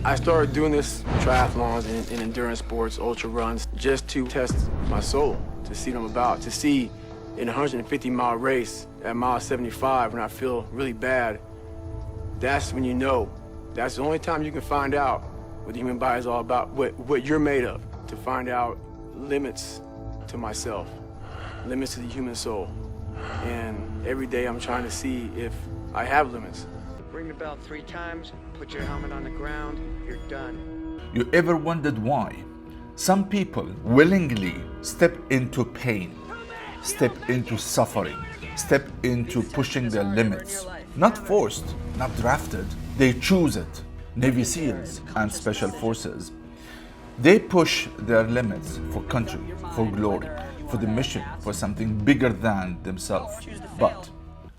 I started doing this triathlons and endurance sports, ultra runs, just to test my soul, to see what I'm about, to see in a 150-mile race at mile 75 when I feel really bad. That's when you know. That's the only time you can find out what the human body is all about, what you're made of, to find out limits to myself, limits to the human soul. And every day I'm trying to see if I have limits. Ring the bell 3 times, put your helmet on the ground, you're done. You ever wondered why some people willingly step into pain, step into suffering, step into pushing their limits? Not forced, not drafted, they choose it. Navy SEALs and Special Forces. They push their limits for country, for glory, for the mission, for something bigger than themselves. But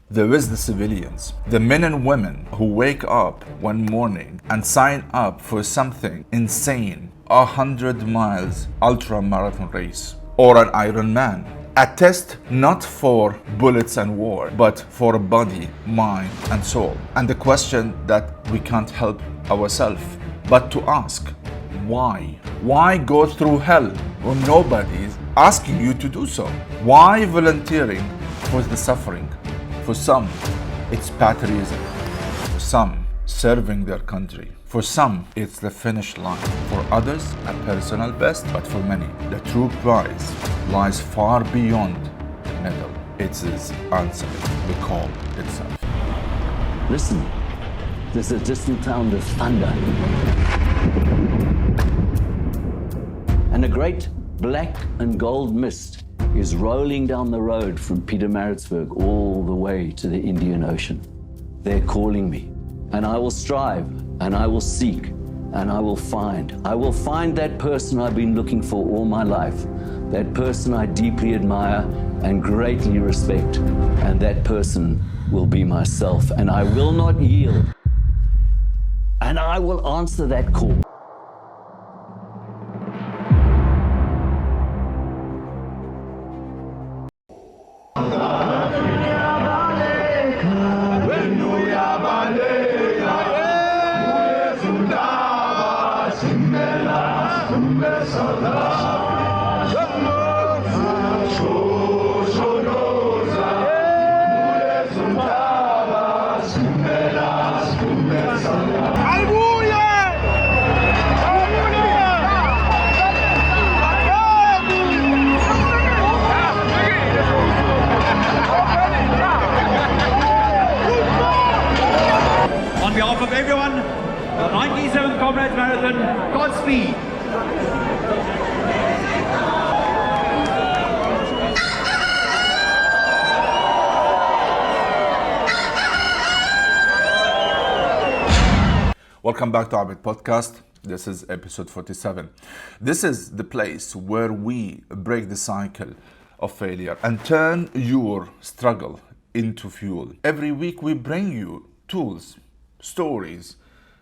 there is the civilians, the men and women who wake up one morning and sign up for something insane, 100 miles ultra marathon race, or an Ironman. A test not for bullets and war, but for body, mind, and soul. And the question that we can't help ourselves but to ask, why? Why go through hell when nobody is asking you to do so? Why volunteering for the suffering? For some, it's patriotism. For some, serving their country. For some, it's the finish line. For others, a personal best. But for many, the true prize lies far beyond the medal. It's his answer, the call itself. Listen, there's a distant sound of thunder. And a great black and gold mist is rolling down the road from Pietermaritzburg all the way to the Indian Ocean. They're calling me, and I will strive, and I will seek, and I will find. I will find that person I've been looking for all my life, that person I deeply admire and greatly respect, and that person will be myself, and I will not yield, and I will answer that call. On behalf of everyone, the 97th Comrades Marathon, Godspeed. Welcome back to Abed Podcast. This is episode 47. This is the place where we break the cycle of failure and turn your struggle into fuel. Every week we bring you tools, stories,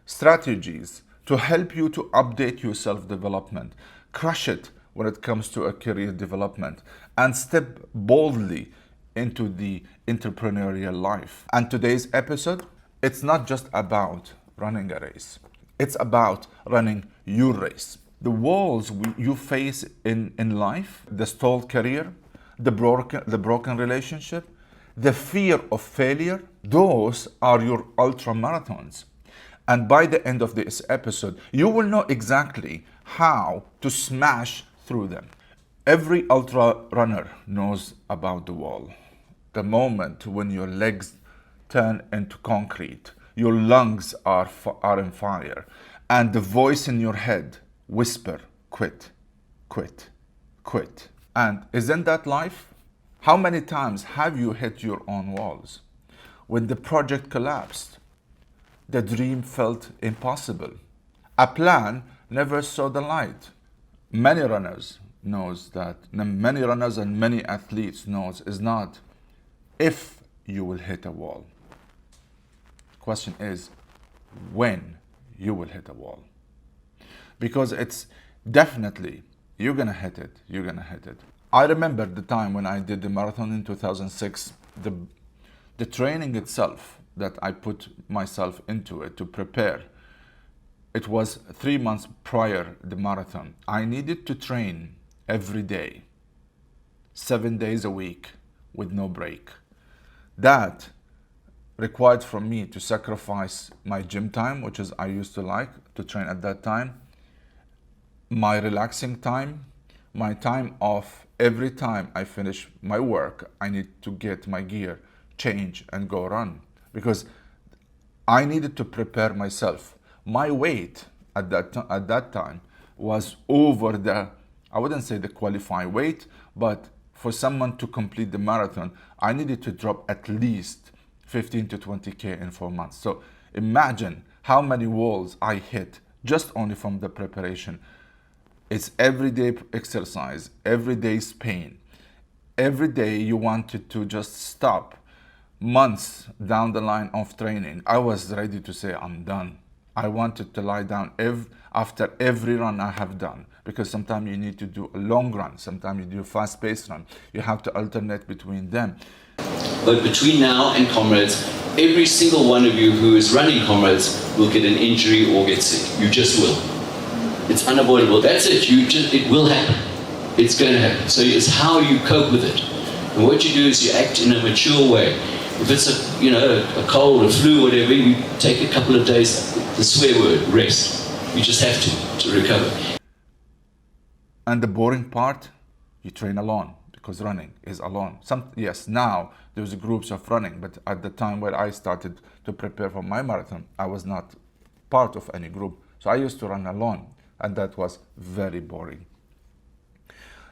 strategies to help you to update your self-development, crush it when it comes to a career development, and step boldly into the entrepreneurial life. And today's episode, it's not just about running a race. It's about running your race. The walls you face in life, the stalled career, the broken relationship, the fear of failure, those are your ultra marathons. And by the end of this episode, you will know exactly how to smash through them. Every ultra runner knows about the wall. The moment when your legs turn into concrete, your lungs are on fire, and the voice in your head whisper, quit, quit, quit. And isn't that life? How many times have you hit your own walls? When the project collapsed, the dream felt impossible. A plan never saw the light. Many runners and many athletes knows is not if you will hit a wall. Question is when you will hit a wall. Because it's definitely you're gonna hit it. I remember the time when I did the marathon in 2006, the training itself that I put myself into it to prepare, it was 3 months prior the marathon. I needed to train every day, 7 days a week with no break. That required from me to sacrifice my gym time, which is I used to like to train at that time, my relaxing time, my time off. Every time I finish my work, I need to get my gear, change, and go run, because I needed to prepare myself. My weight at that time was over the, I wouldn't say the qualifying weight, but for someone to complete the marathon, I needed to drop at least 15 to 20K in 4 months. So imagine how many walls I hit just only from the preparation. It's everyday exercise, every day's pain. Every day you wanted to just stop. Months down the line of training, I was ready to say, I'm done. I wanted to lie down after every run I have done, because sometimes you need to do a long run, sometimes you do a fast-paced run. You have to alternate between them. But between now and Comrades, every single one of you who is running Comrades will get an injury or get sick. You just will. It's unavoidable. That's it. It will happen. It's going to happen. So it's how you cope with it. And what you do is you act in a mature way. If it's a cold, a flu, whatever, you take a couple of days, the swear word, rest. You just have to recover. And the boring part, you train alone, because running is alone. Yes, now there's groups of running, but at the time where I started to prepare for my marathon, I was not part of any group. So I used to run alone, and that was very boring.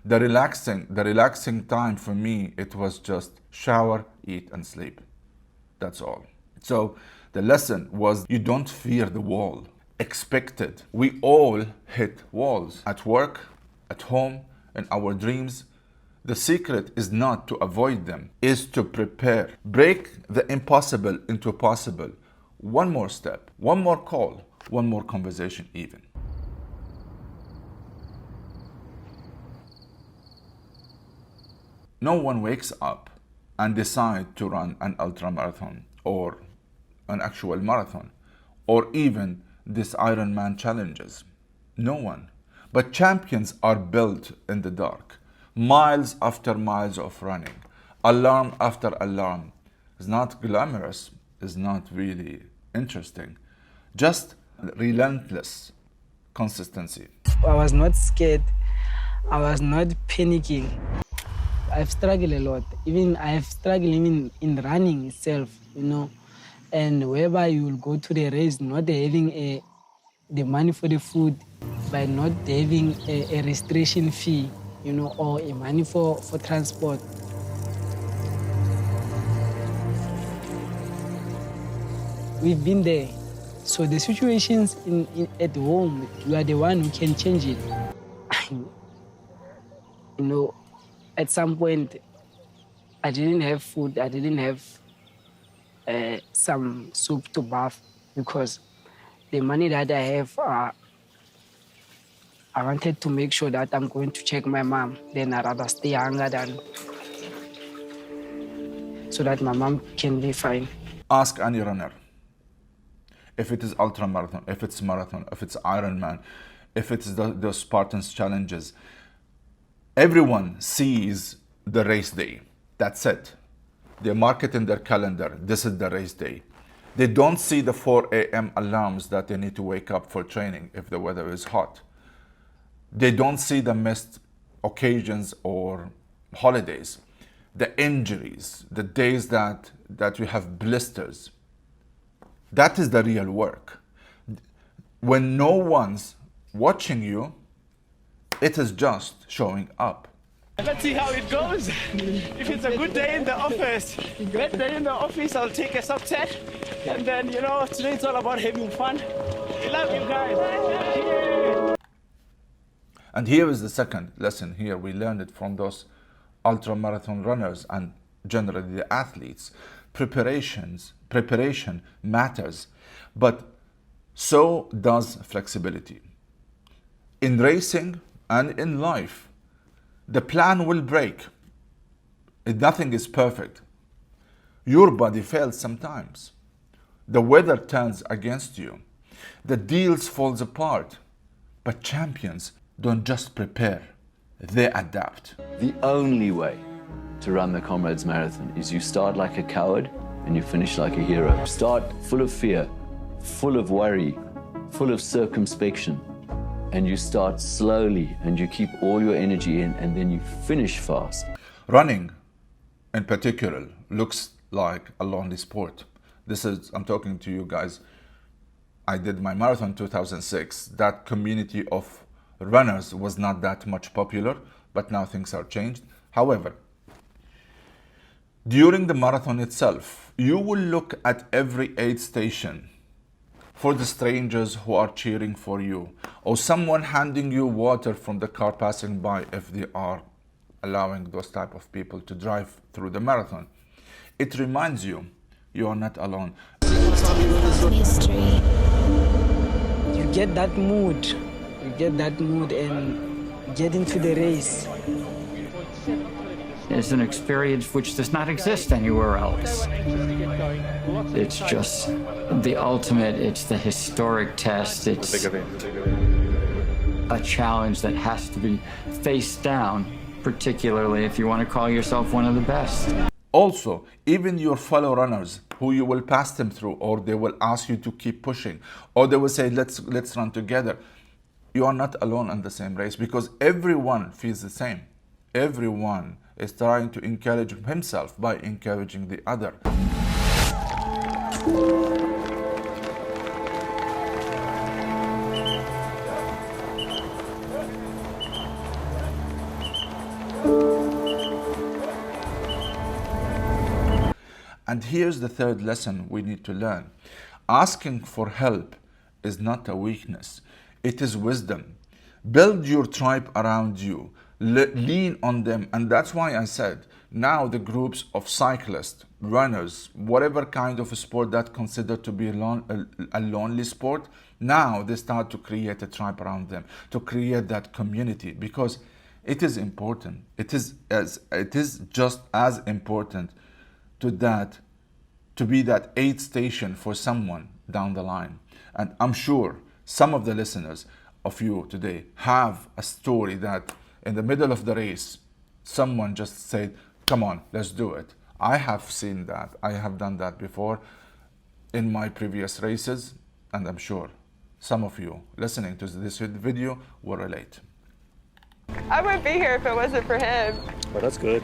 The relaxing time for me, it was just shower, eat, and sleep. That's all. So the lesson was, you don't fear the wall. Expect it. We all hit walls at work, at home, in our dreams. The secret is not to avoid them, is to prepare. Break the impossible into possible. One more step, one more call, one more conversation even. No one wakes up and decides to run an ultramarathon or an actual marathon or even this Ironman challenges. No one. But champions are built in the dark. Miles after miles of running. Alarm after alarm. It's not glamorous. It's not really interesting. Just relentless consistency. I was not scared. I was not panicking. I've struggled a lot. I've struggled even in running itself, And wherever you will go to the race, not having the money for the food, by not having a registration fee, or a money for transport. We've been there. So the situations at home, you are the one who can change it. At some point, I didn't have food. I didn't have some soup to bath, because the money that I have, I wanted to make sure that I'm going to check my mom. Then I'd rather stay younger so that my mom can be fine. Ask any runner. If it is ultramarathon, if it's marathon, if it's Ironman, if it's the Spartans challenges, everyone sees the race day. That's it. They mark it in their calendar. This is the race day. They don't see the 4 a.m. alarms that they need to wake up for training if the weather is hot. They don't see the missed occasions or holidays, the injuries, the days that we have blisters. That is the real work. When no one's watching you, it is just showing up. Let's see how it goes. If it's a good day in the office, I'll take a subset. And then, today it's all about having fun. We love you guys. And here is the second lesson here. We learned it from those ultramarathon runners and generally the athletes. Preparation matters, but so does flexibility. In racing and in life, the plan will break. Nothing is perfect. Your body fails sometimes. The weather turns against you. The deals falls apart. But champions don't just prepare, they adapt. The only way to run the Comrades Marathon is you start like a coward and you finish like a hero. Start full of fear, full of worry, full of circumspection, and you start slowly and you keep all your energy in, and then you finish fast. Running, in particular, looks like a lonely sport. I'm talking to you guys. I did my marathon in 2006. That community of runners was not that much popular, but now things are changed. However, during the marathon itself, you will look at every aid station for the strangers who are cheering for you, or someone handing you water from the car passing by if they are allowing those type of people to drive through the marathon. It reminds you are not alone. You get that mood. And get into the race. It's an experience which does not exist anywhere else. It's just the ultimate, it's the historic test, it's a challenge that has to be faced down, particularly if you want to call yourself one of the best. Also, even your fellow runners who you will pass them through, or they will ask you to keep pushing, or they will say, let's run together. You are not alone in the same race, because everyone feels the same. Everyone is trying to encourage himself by encouraging the other. And here's the third lesson we need to learn. Asking for help is not a weakness. It is wisdom. Build your tribe around you. Lean on them. And that's why I said, now the groups of cyclists, runners, whatever kind of a sport that considered to be a lonely sport, now they start to create a tribe around them, to create that community, because it is important. It is just as important to be that aid station for someone down the line. And I'm sure some of the listeners of you today have a story that in the middle of the race, someone just said, come on, let's do it. I have seen that. I have done that before in my previous races, and I'm sure some of you listening to this video will relate. I wouldn't be here if it wasn't for him. Well, that's good.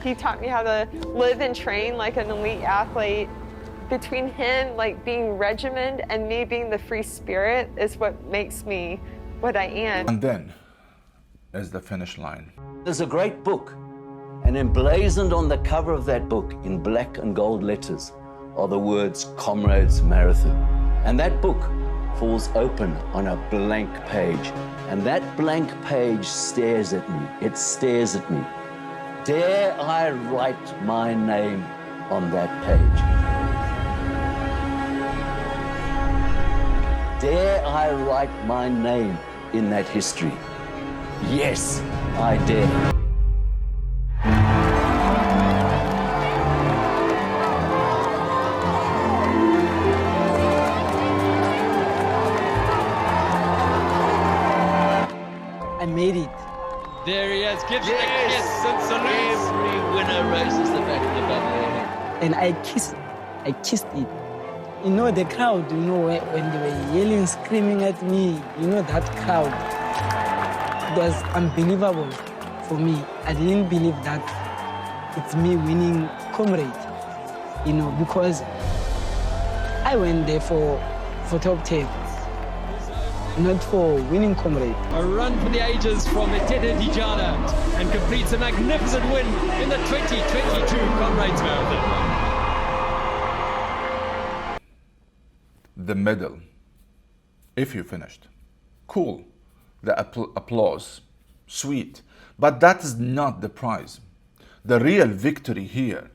He taught me how to live and train like an elite athlete. Between him like being regimented and me being the free spirit is what makes me what I am. And then is the finish line. There's a great book, and emblazoned on the cover of that book in black and gold letters are the words Comrades Marathon. And that book falls open on a blank page, and that blank page stares at me. It stares at me. Dare I write my name on that page? Dare I write my name in that history? Yes, I dare. I made it. There he is, gives it a kiss and salutes. Every winner raises the back of the banner. And I kissed it. You know, the crowd, when they were yelling, screaming at me, that crowd. It was unbelievable for me. I didn't believe that it's me winning Comrade, because I went there for top 10, not for winning Comrade. A run for the ages from Etete Dijana and completes a magnificent win in the 2022 Comrades Marathon. The medal, if you finished, cool. The applause, sweet. But that is not the prize. The real victory here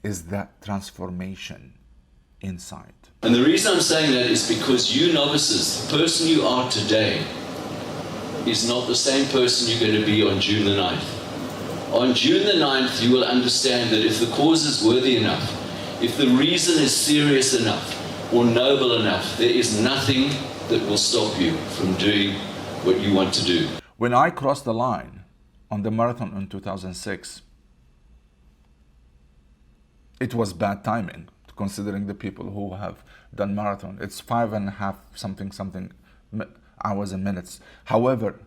is that transformation inside. And the reason I'm saying that is because you novices, the person you are today is not the same person you're going to be on June the 9th. On June the 9th, you will understand that if the cause is worthy enough, if the reason is serious enough, or noble enough. There is nothing that will stop you from doing what you want to do. When I crossed the line on the marathon in 2006, it was bad timing, considering the people who have done marathon. It's 5.5 something hours and minutes. However,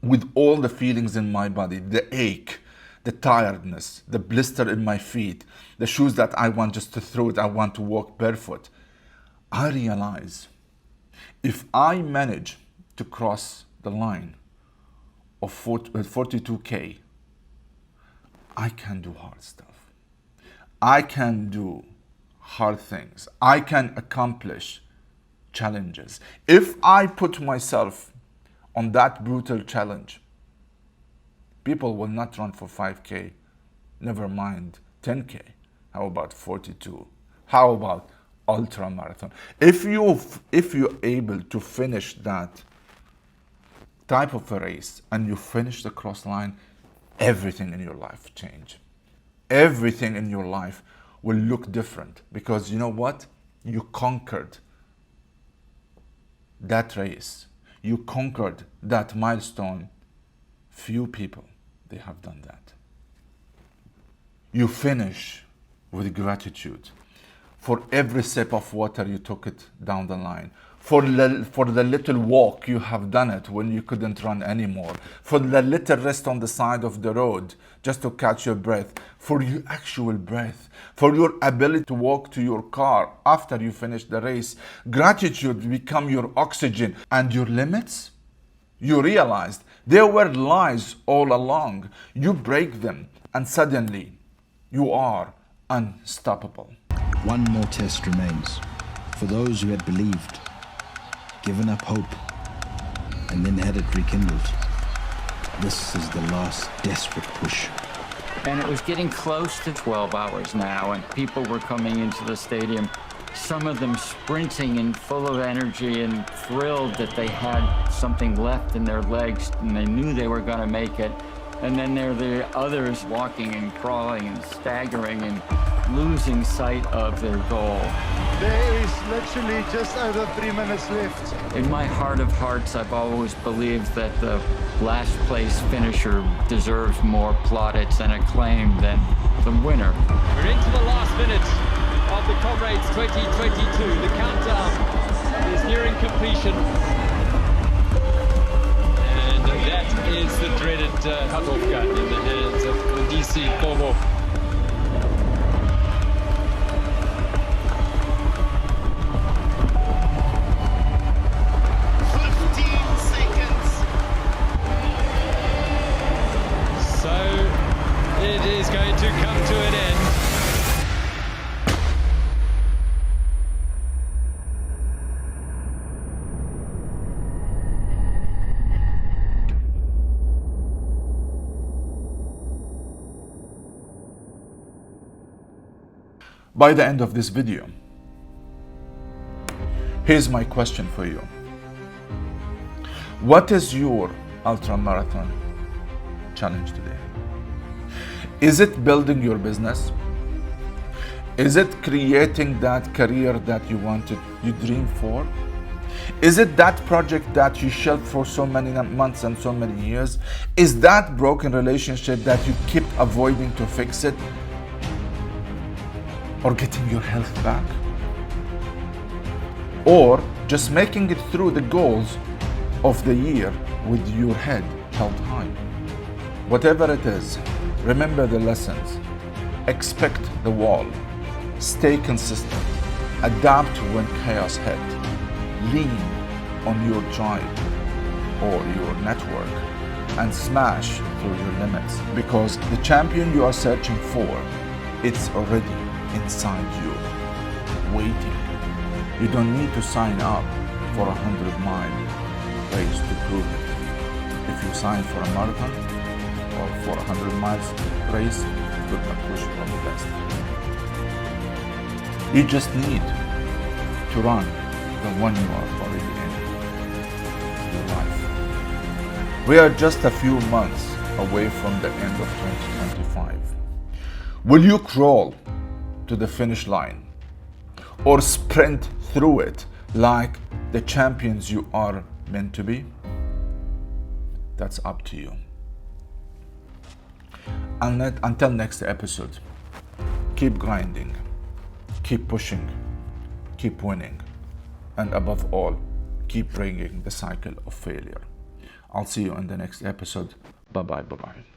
with all the feelings in my body, the ache, the tiredness, the blister in my feet, the shoes that I want just to throw it, I want to walk barefoot, I realize if I manage to cross the line of 42K, I can do hard stuff. I can do hard things. I can accomplish challenges. If I put myself on that brutal challenge, people will not run for 5K, never mind 10K. How about 42? How about ultra marathon? If you're able to finish that type of a race and you finish the cross line, everything in your life change. Everything in your life will look different, because you know what? You conquered that race. You conquered that milestone. Few people, they have done that. You finish with gratitude for every sip of water you took it down the line, for the little walk you have done it when you couldn't run anymore, for the little rest on the side of the road just to catch your breath, for your actual breath, for your ability to walk to your car after you finish the race. Gratitude become your oxygen. And your limits, you realized there were lies all along. You break them and suddenly you are unstoppable. One more test remains for those who had believed, given up hope, and then had it rekindled. This is the last desperate push. And it was getting close to 12 hours now, and people were coming into the stadium, some of them sprinting and full of energy and thrilled that they had something left in their legs and they knew they were going to make it. And then there are the others walking and crawling and staggering and losing sight of their goal. There is literally just over 3 minutes left. In my heart of hearts, I've always believed that the last place finisher deserves more plaudits and acclaim than the winner. We're into the last minute of the Comrades 2022. The countdown is nearing completion. And that is the dreaded cut-off gun in the hands of DC Kobo. By the end of this video, here's my question for you. What is your ultra marathon challenge today? Is it building your business? Is it creating that career that you wanted, you dreamed for? Is it that project that you shelved for so many months and so many years? Is that broken relationship that you keep avoiding to fix it? Or getting your health back? Or just making it through the goals of the year with your head held high? Whatever it is, remember the lessons. Expect the wall. Stay consistent. Adapt when chaos hits. Lean on your tribe or your network and smash through your limits, because the champion you are searching for, it's already inside you, waiting. You don't need to sign up for a 100-mile race to prove it. If you sign for a marathon or for a 100 miles race, good luck, wish you all the best. You just need to run the one you are already in your life. We are just a few months away from the end of 2025. Will you crawl to the finish line or sprint through it like the champions you are meant to be? That's up to you. Until next episode, keep grinding, keep pushing, keep winning, and above all, keep breaking the cycle of failure. I'll see you in the next episode. Bye-bye.